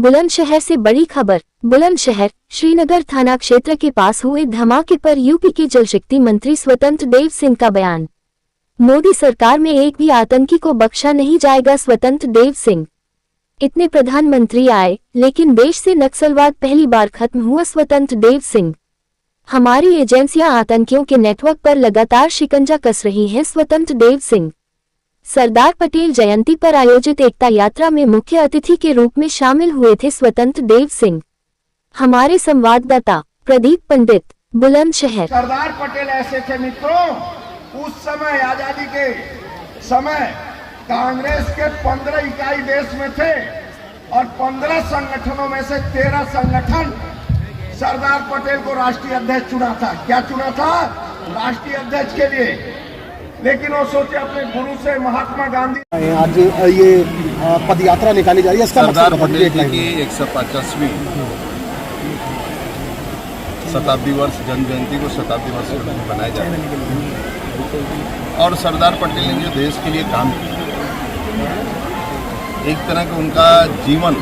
बुलंदशहर से बड़ी खबर। बुलंदशहर श्रीनगर थाना क्षेत्र के पास हुए धमाके पर यूपी के जल शक्ति मंत्री स्वतंत्र देव सिंह का बयान। मोदी सरकार में एक भी आतंकी को बख्शा नहीं जाएगा, स्वतंत्र देव सिंह। इतने प्रधानमंत्री आए लेकिन देश से नक्सलवाद पहली बार खत्म हुआ, स्वतंत्र देव सिंह। हमारी एजेंसियां आतंकियों के नेटवर्क पर लगातार शिकंजा कस रही हैं, स्वतंत्र देव सिंह। सरदार पटेल जयंती पर आयोजित एकता यात्रा में मुख्य अतिथि के रूप में शामिल हुए थे स्वतंत्र देव सिंह। हमारे संवाददाता प्रदीप पंडित, बुलंदशहर। सरदार पटेल ऐसे थे मित्रों, उस समय आजादी के समय कांग्रेस के 15 इकाई देश में थे और 15 संगठनों में से 13 संगठन सरदार पटेल को राष्ट्रीय अध्यक्ष चुना था। क्या चुना था? राष्ट्रीय अध्यक्ष के लिए। लेकिन वो सोचे अपने गुरु से महात्मा गांधी। आज ये पद यात्रा निकाली जा रही है, इसका सरदार पटेल जी की 150वीं शताब्दी वर्ष जन्म जयंती को शताब्दी वर्ष मनाया जा रहा है। और सरदार पटेल ने जो देश के लिए काम किया, एक तरह का उनका जीवन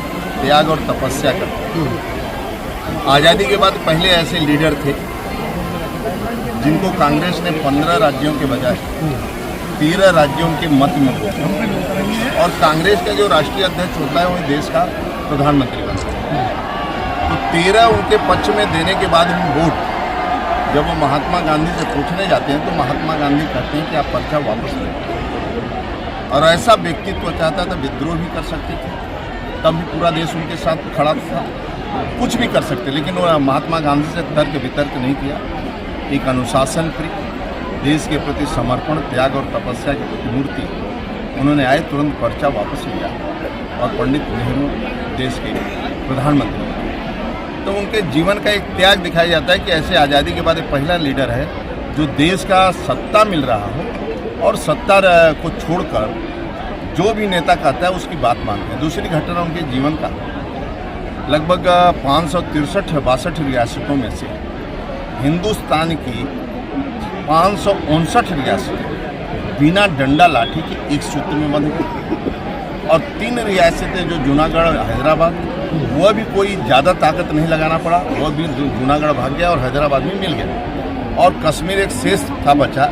त्याग और तपस्या करता। आज़ादी के बाद पहले ऐसे लीडर थे जिनको कांग्रेस ने 15 राज्यों के बजाय 13 राज्यों के मत में वोटा, और कांग्रेस का जो राष्ट्रीय अध्यक्ष होता है वही देश का प्रधानमंत्री बनता है। तो 13 उनके पक्ष में देने के बाद हम वोट जब वो महात्मा गांधी से पूछने जाते हैं तो महात्मा गांधी कहते हैं कि आप पर्चा वापस लें। और ऐसा व्यक्तित्व चाहता था, विद्रोह भी कर सकते थे, तब भी पूरा देश उनके साथ खड़ा था, कुछ भी कर सकते, लेकिन वो महात्मा गांधी से तर्क वितर्क नहीं किया। एक अनुशासन प्रिय, देश के प्रति समर्पण, त्याग और तपस्या की प्रतिमूर्ति उन्होंने आए, तुरंत पर्चा वापस लिया और पंडित नेहरू देश के प्रधानमंत्री। तो उनके जीवन का एक त्याग दिखाया जाता है कि ऐसे आज़ादी के बाद एक पहला लीडर है जो देश का सत्ता मिल रहा हो और सत्ता को छोड़कर जो भी नेता कहता है उसकी बात मानते हैं। दूसरी घटना उनके जीवन का, लगभग 563-62 रियासतों में से हिंदुस्तान की 559 रियासतें बिना डंडा लाठी के एक सूत्र में बंध गई, और 3 रियासतें जो जूनागढ़ हैदराबाद, वह भी कोई ज़्यादा ताकत नहीं लगाना पड़ा, वह भी जूनागढ़ भाग गया और हैदराबाद में मिल गया। और कश्मीर एक शेष था बचा,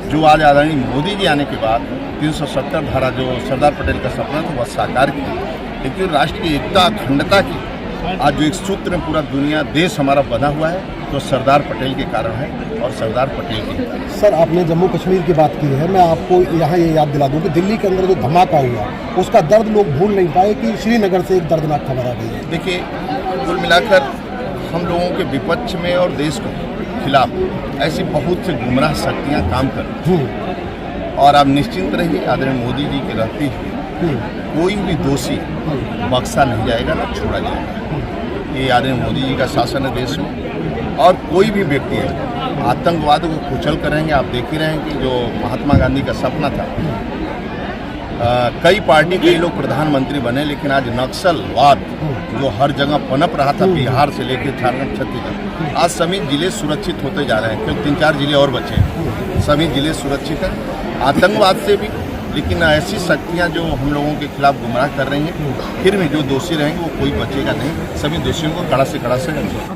जो आज आदरणीय मोदी जी आने के बाद 370 धारा जो सरदार पटेल का सपना था वह साकार की। लेकिन राष्ट्र की एकता अखंडता की आज जो एक सूत्र में पूरा दुनिया देश हमारा बना हुआ है तो सरदार पटेल के कारण है और सरदार पटेल के। सर, आपने जम्मू कश्मीर की बात की है, मैं आपको यहाँ ये याद दिला दूँ कि दिल्ली के अंदर जो धमाका हुआ उसका दर्द लोग भूल नहीं पाए कि श्रीनगर से एक दर्दनाक खबर आ गई है। देखिए, कुल मिलाकर हम लोगों के विपक्ष में और देश के खिलाफ ऐसी बहुत सी गुमराह शक्तियाँ काम कर रही हैं, और आप निश्चिंत रहिए, आदरणीय मोदी जी के रहते हुए कोई भी दोषी बख्शा नहीं जाएगा, न छोड़ा जाएगा। ये आदरणीय मोदी जी का शासन है देश में, और कोई भी व्यक्ति है आतंकवाद को कुचल करेंगे। आप देख ही रहे हैं कि जो महात्मा गांधी का सपना था, कई पार्टी कई लोग प्रधानमंत्री बने, लेकिन आज नक्सलवाद जो हर जगह पनप रहा था, बिहार से लेकर झारखंड, छत्तीसगढ़, आज सभी जिले सुरक्षित होते जा रहे हैं, क्योंकि 3-4 जिले और बचे हैं। सभी जिले सुरक्षित हैं आतंकवाद से भी, लेकिन ऐसी शक्तियां जो हम लोगों के खिलाफ गुमराह कर रही हैं, फिर भी जो दोषी रहेंगे वो कोई बचेगा नहीं। सभी दोषियों को कड़ा से कड़ा से